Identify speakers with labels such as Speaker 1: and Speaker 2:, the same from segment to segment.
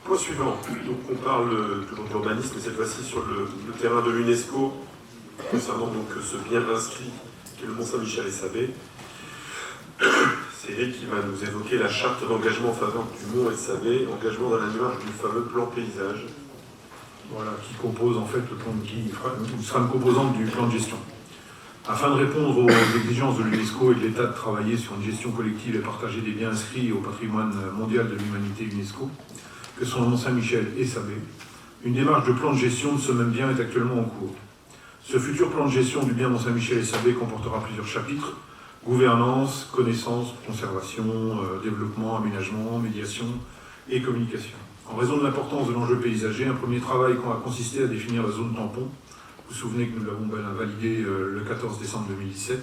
Speaker 1: Point suivant. Donc on parle toujours d'urbanisme, mais cette fois-ci sur le terrain de l'UNESCO, concernant donc ce bien inscrit qui est le Mont-Saint-Michel et Sabé. C'est Eric qui va nous évoquer la charte d'engagement en faveur du Mont et de Sabé, engagement dans la démarche du fameux plan paysage.
Speaker 2: Voilà, qui compose en fait le plan qui sera une composante du plan de gestion. Afin de répondre aux exigences de l'UNESCO et de l'État de travailler sur une gestion collective et partagée des biens inscrits au patrimoine mondial de l'humanité UNESCO, que sont le Mont-Saint-Michel et Sabé, une démarche de plan de gestion de ce même bien est actuellement en cours. Ce futur plan de gestion du bien Mont-Saint-Michel et Sabé comportera plusieurs chapitres: gouvernance, connaissance, conservation, développement, aménagement, médiation et communication. En raison de l'importance de l'enjeu paysager, un premier travail a consisté à définir la zone tampon. Vous vous souvenez que nous l'avons validé le 14 décembre 2017.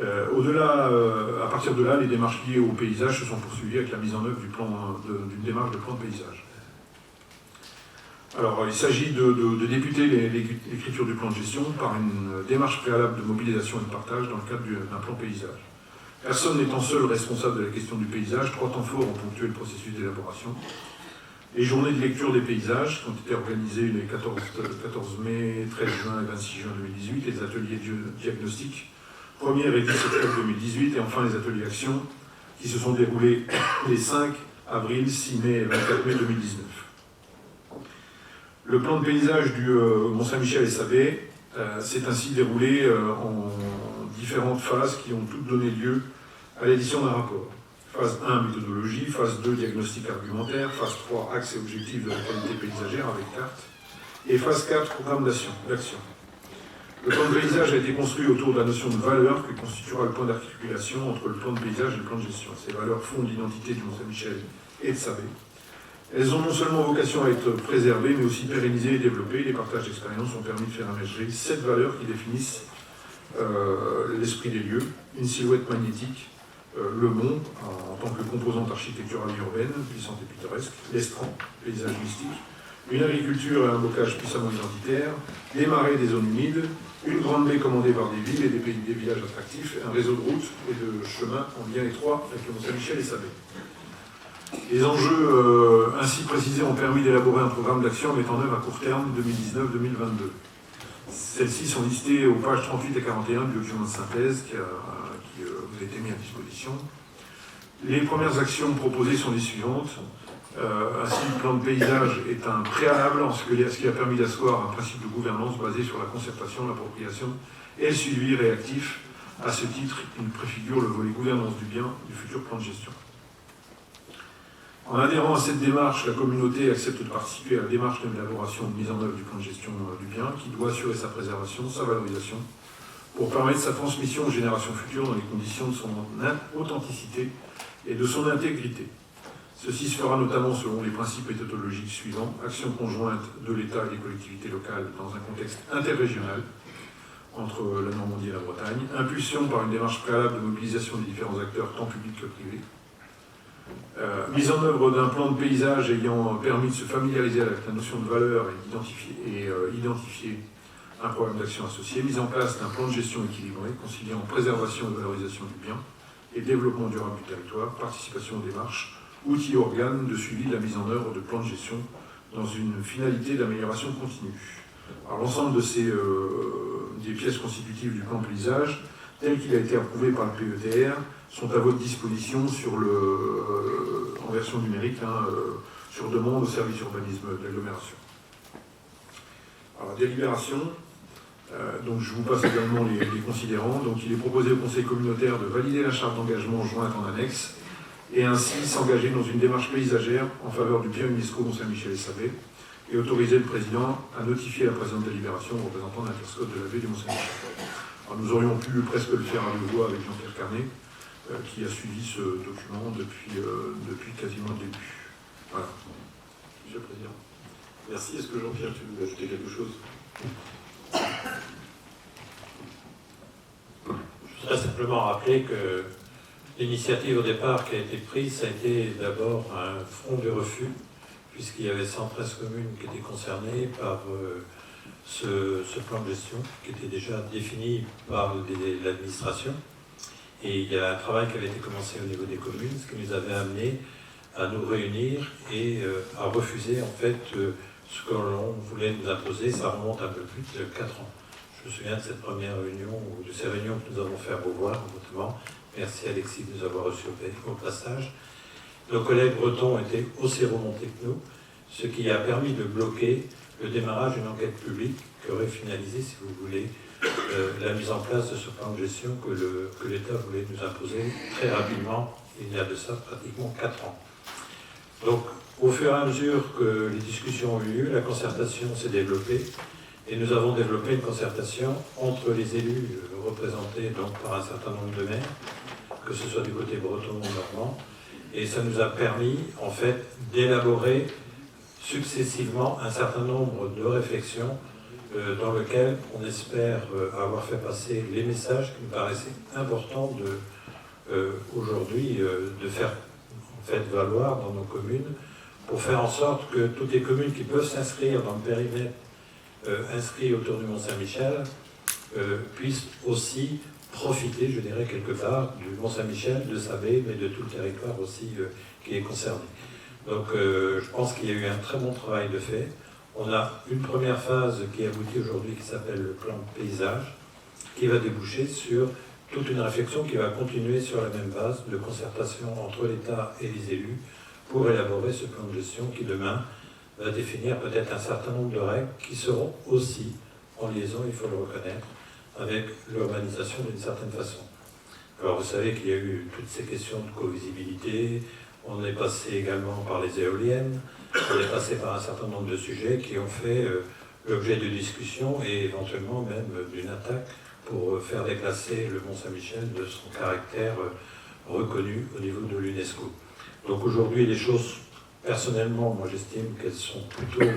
Speaker 2: À partir de là, les démarches liées au paysage se sont poursuivies avec la mise en œuvre d'une démarche de plan de paysage. Alors, il s'agit de débuter l'écriture du plan de gestion par une démarche préalable de mobilisation et de partage dans le cadre d'un plan paysage. Personne n'étant seul responsable de la question du paysage, 3 temps forts ont ponctué le processus d'élaboration. Les journées de lecture des paysages qui ont été organisées les 14 mai, 13 juin et 26 juin 2018, les ateliers diagnostiques 1er et 17 octobre 2018, et enfin les ateliers action qui se sont déroulés les 5 avril, 6 mai et 24 mai 2019. Le plan de paysage du Mont-Saint-Michel et Sabé s'est ainsi déroulé en différentes phases qui ont toutes donné lieu à l'édition d'un rapport. Phase 1, méthodologie. Phase 2, diagnostic argumentaire. Phase 3, axes et objectifs de la qualité paysagère avec carte. Et phase 4, programme d'action. Le plan de paysage a été construit autour de la notion de valeur qui constituera le point d'articulation entre le plan de paysage et le plan de gestion. Ces valeurs fondent l'identité du Mont-Saint-Michel et de Sabé. Elles ont non seulement vocation à être préservées, mais aussi pérennisées et développées. Les partages d'expériences ont permis de faire émerger 7 valeurs qui définissent l'esprit des lieux: une silhouette magnétique, le mont en tant que composante architecturale urbaine, puissante et pittoresque, l'estran, paysage mystique, une agriculture et un bocage puissamment identitaire, des marais et des zones humides, une grande baie commandée par des villes et des villages attractifs, un réseau de routes et de chemins en lien étroit avec le Mont-Saint-Michel et Sabé. Les enjeux ainsi précisés ont permis d'élaborer un programme d'action mettant en œuvre à court terme 2019-2022. Celles-ci sont listées aux pages 38 et 41 du document de synthèse qui vous a été mis à disposition. Les premières actions proposées sont les suivantes. Ainsi, le plan de paysage est un préalable en ce qui a permis d'asseoir un principe de gouvernance basé sur la concertation, l'appropriation et le suivi réactif. À ce titre, il préfigure le volet gouvernance du bien du futur plan de gestion. En adhérant à cette démarche, la communauté accepte de participer à la démarche d'élaboration et de mise en œuvre du plan de gestion du bien, qui doit assurer sa préservation, sa valorisation, pour permettre sa transmission aux générations futures dans les conditions de son authenticité et de son intégrité. Ceci se fera notamment selon les principes méthodologiques suivants: action conjointe de l'État et des collectivités locales dans un contexte interrégional entre la Normandie et la Bretagne, impulsion par une démarche préalable de mobilisation des différents acteurs, tant publics que privés, mise en œuvre d'un plan de paysage ayant permis de se familiariser avec la notion de valeur et identifier un programme d'action associé, mise en place d'un plan de gestion équilibré, conciliant préservation et valorisation du bien et développement durable du territoire, participation aux démarches, outils et organes de suivi de la mise en œuvre de plans de gestion dans une finalité d'amélioration continue. Alors l'ensemble de des pièces constitutives du plan paysage, tel qu'il a été approuvé par le PETR, sont à votre disposition en version numérique, sur demande au service urbanisme de l'agglomération. Alors, délibération, donc je vous passe également les considérants. Donc il est proposé au Conseil communautaire de valider la charte d'engagement jointe en annexe et ainsi s'engager dans une démarche paysagère en faveur du bien UNESCO Mont-Saint-Michel et Sabé, et autoriser le président à notifier la présente délibération aux représentants de l'Interscope de la baie du Mont-Saint-Michel. Alors, nous aurions pu presque le faire à deux voix avec Jean-Pierre Carnet, qui a suivi ce document depuis quasiment le début. Voilà. Monsieur le Président.
Speaker 1: Merci. Est-ce que Jean-Pierre, tu veux ajouter quelque chose?
Speaker 3: Je voudrais simplement rappeler que l'initiative au départ qui a été prise, ça a été d'abord un front de refus, puisqu'il y avait 113 communes qui étaient concernées par ce plan de gestion, qui était déjà défini par l'administration. Et il y a un travail qui avait été commencé au niveau des communes, ce qui nous avait amené à nous réunir et à refuser en fait ce que l'on voulait nous imposer. Ça remonte un peu plus de 4 ans. Je me souviens de cette première réunion, ou de ces réunions que nous avons fait à Beauvoir, notamment. Merci Alexis de nous avoir reçus au passage. Nos collègues bretons étaient aussi remontés que nous, ce qui a permis de bloquer le démarrage d'une enquête publique qui aurait finalisé, si vous voulez, la mise en place de ce plan de gestion que l'État voulait nous imposer très rapidement, il y a de ça pratiquement 4 ans. Donc, au fur et à mesure que les discussions ont eu lieu, la concertation s'est développée, et nous avons développé une concertation entre les élus représentés donc, par un certain nombre de maires, que ce soit du côté breton ou normand, et ça nous a permis, en fait, d'élaborer successivement un certain nombre de réflexions dans lesquelles on espère avoir fait passer les messages qui nous paraissaient importants aujourd'hui de faire en fait, valoir dans nos communes pour faire en sorte que toutes les communes qui peuvent s'inscrire dans le périmètre inscrit autour du Mont-Saint-Michel puissent aussi profiter, je dirais, quelque part du Mont-Saint-Michel, de sa baie, mais de tout le territoire aussi qui est concerné. Donc je pense qu'il y a eu un très bon travail de fait. On a une première phase qui aboutit aujourd'hui qui s'appelle le plan paysage, qui va déboucher sur toute une réflexion qui va continuer sur la même base de concertation entre l'État et les élus pour élaborer ce plan de gestion qui demain va définir peut-être un certain nombre de règles qui seront aussi en liaison, il faut le reconnaître, avec l'urbanisation d'une certaine façon. Alors vous savez qu'il y a eu toutes ces questions de co-visibilité, on est passé également par les éoliennes, on est passé par un certain nombre de sujets qui ont fait l'objet de discussions et éventuellement même d'une attaque pour faire déclasser le Mont-Saint-Michel de son caractère reconnu au niveau de l'UNESCO. Donc aujourd'hui, les choses, personnellement, moi j'estime qu'elles sont plutôt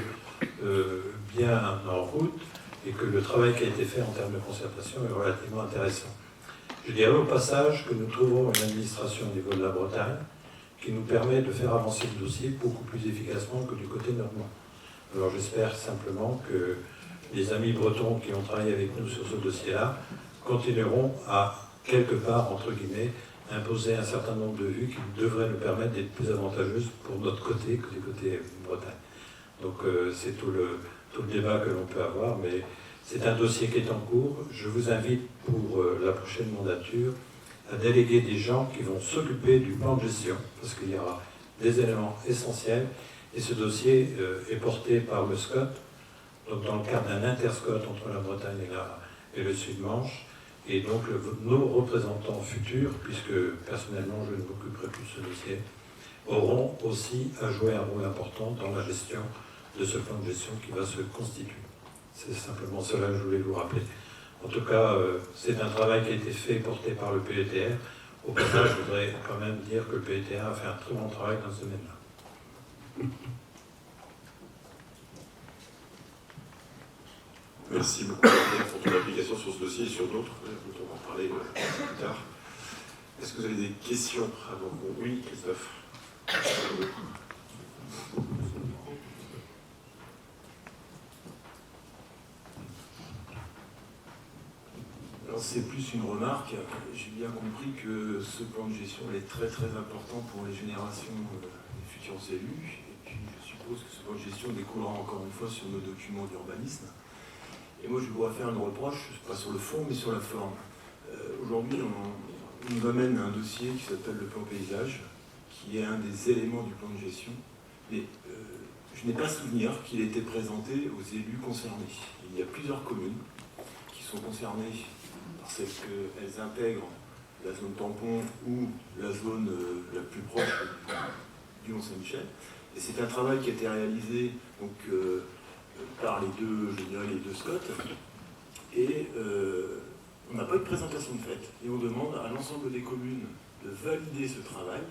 Speaker 3: bien en route et que le travail qui a été fait en termes de concertation est relativement intéressant. Je dirais au passage que nous trouvons une administration au niveau de la Bretagne qui nous permet de faire avancer le dossier beaucoup plus efficacement que du côté normand. Alors j'espère simplement que les amis bretons qui ont travaillé avec nous sur ce dossier-là continueront à, quelque part, entre guillemets, imposer un certain nombre de vues qui devraient nous permettre d'être plus avantageuses pour notre côté que du côté Bretagne. Donc c'est tout le débat que l'on peut avoir, mais c'est un dossier qui est en cours. Je vous invite pour la prochaine mandature à déléguer des gens qui vont s'occuper du plan de gestion, parce qu'il y aura des éléments essentiels, et ce dossier est porté par le SCOT, donc dans le cadre d'un interscot entre la Bretagne et le Sud-Manche, et donc nos représentants futurs, puisque personnellement je ne m'occuperai plus de ce dossier, auront aussi à jouer un rôle important dans la gestion de ce plan de gestion qui va se constituer. C'est simplement cela que je voulais vous rappeler. En tout cas, c'est un travail qui a été fait, porté par le PETR. Au passage, je voudrais quand même dire que le PETR a fait un très bon travail dans ce domaine-là.
Speaker 1: Merci beaucoup pour ton application sur ce dossier et sur d'autres. On va en parler plus tard. Est-ce que vous avez des questions avant qu'on... Oui, Christophe.
Speaker 4: Alors c'est plus une remarque. J'ai bien compris que ce plan de gestion est très très important pour les générations des futurs élus. Et puis je suppose que ce plan de gestion découlera encore une fois sur nos documents d'urbanisme. Et moi je voudrais faire une reproche, pas sur le fond mais sur la forme. Aujourd'hui on nous amène un dossier qui s'appelle le plan paysage, qui est un des éléments du plan de gestion. Mais je n'ai pas souvenir qu'il ait été présenté aux élus concernés. Il y a plusieurs communes qui sont concernées parce qu'elles intègrent la zone tampon ou la zone la plus proche du Mont-Saint-Michel. Et c'est un travail qui a été réalisé donc, par les deux Scots. Et on n'a pas eu de présentation de fait. Et on demande à l'ensemble des communes de valider ce travail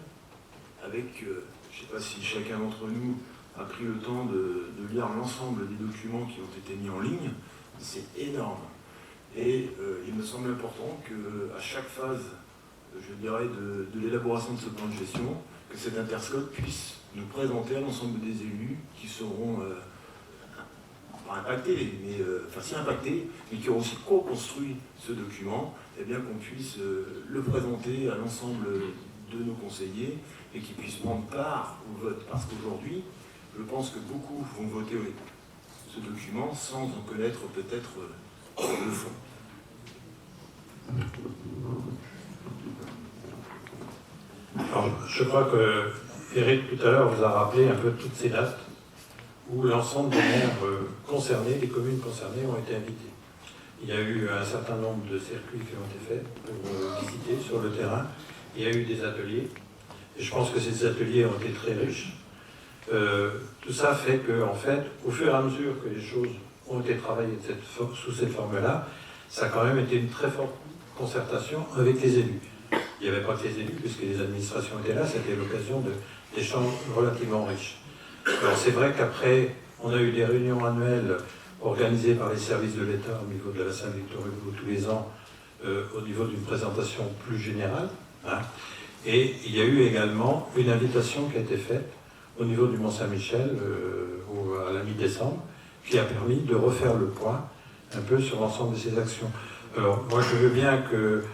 Speaker 4: avec, je ne sais pas si chacun d'entre nous a pris le temps de lire l'ensemble des documents qui ont été mis en ligne. C'est énorme. Et il me semble important qu'à chaque phase, je dirais, de l'élaboration de ce plan de gestion, que cet interscot puisse nous présenter à l'ensemble des élus qui seront pas impactés, mais enfin si impactés, mais qui auront aussi co-construit ce document, et bien qu'on puisse le présenter à l'ensemble de nos conseillers et qu'ils puissent prendre part au vote. Parce qu'aujourd'hui, je pense que beaucoup vont voter ce document sans en connaître peut-être le fond.
Speaker 3: Alors, je crois que Eric tout à l'heure vous a rappelé un peu toutes ces dates où l'ensemble des maires concernés, les communes concernées ont été invités. Il y a eu un certain nombre de circuits qui ont été faits pour visiter sur le terrain. Il y a eu des ateliers, et je pense que ces ateliers ont été très riches. Tout ça fait que, en fait, au fur et à mesure que les choses ont été travaillées sous cette forme-là, ça a quand même été une très forte concertation avec les élus. Il n'y avait pas que les élus, puisque les administrations étaient là, c'était l'occasion d'échanges relativement riches. Alors c'est vrai qu'après, on a eu des réunions annuelles organisées par les services de l'État au niveau de la Saint-Victor-Hugo tous les ans, au niveau d'une présentation plus générale. Hein. Et il y a eu également une invitation qui a été faite au niveau du Mont-Saint-Michel à la mi-décembre, qui a permis de refaire le point un peu sur l'ensemble de ces actions. Alors moi je veux bien que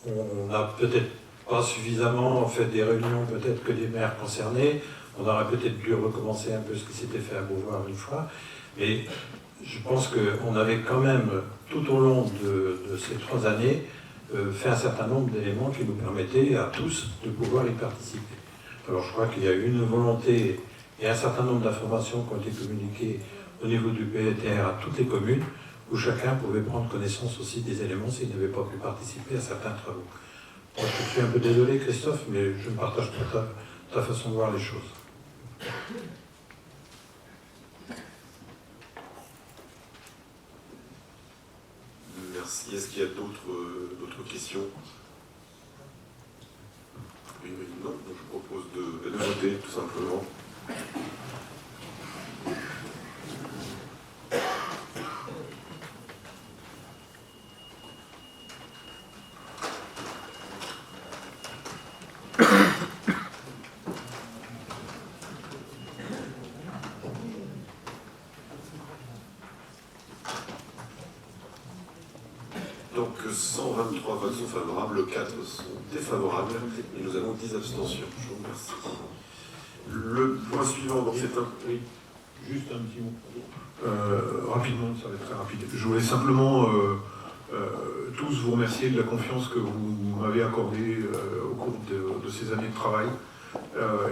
Speaker 3: on n'a peut-être pas suffisamment fait des réunions, peut-être que des maires concernés. On aurait peut-être dû recommencer un peu ce qui s'était fait à Beauvoir une fois. Mais je pense qu'on avait quand même, tout au long de ces 3 années, fait un certain nombre d'éléments qui nous permettaient à tous de pouvoir y participer. Alors je crois qu'il y a eu une volonté et un certain nombre d'informations qui ont été communiquées au niveau du PETR à toutes les communes, où chacun pouvait prendre connaissance aussi des éléments s'il n'avait pas pu participer à certains travaux. Moi, je suis un peu désolé, Christophe, mais je ne partage pas ta façon de voir les choses.
Speaker 1: Merci. Est-ce qu'il y a d'autres questions? Oui, non. Donc, je propose de voter, tout simplement. Donc 123 votes sont favorables, 4 sont défavorables, et nous avons 10 abstentions. Je vous remercie. Le point suivant, donc c'est un...
Speaker 2: Oui, juste un petit mot. Rapidement, ça va être très rapide. Je voulais simplement tous vous remercier de la confiance que vous m'avez accordée au cours de ces années de travail,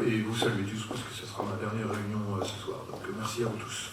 Speaker 2: et vous saluer tous parce que ce sera ma dernière réunion ce soir. Donc merci à vous tous.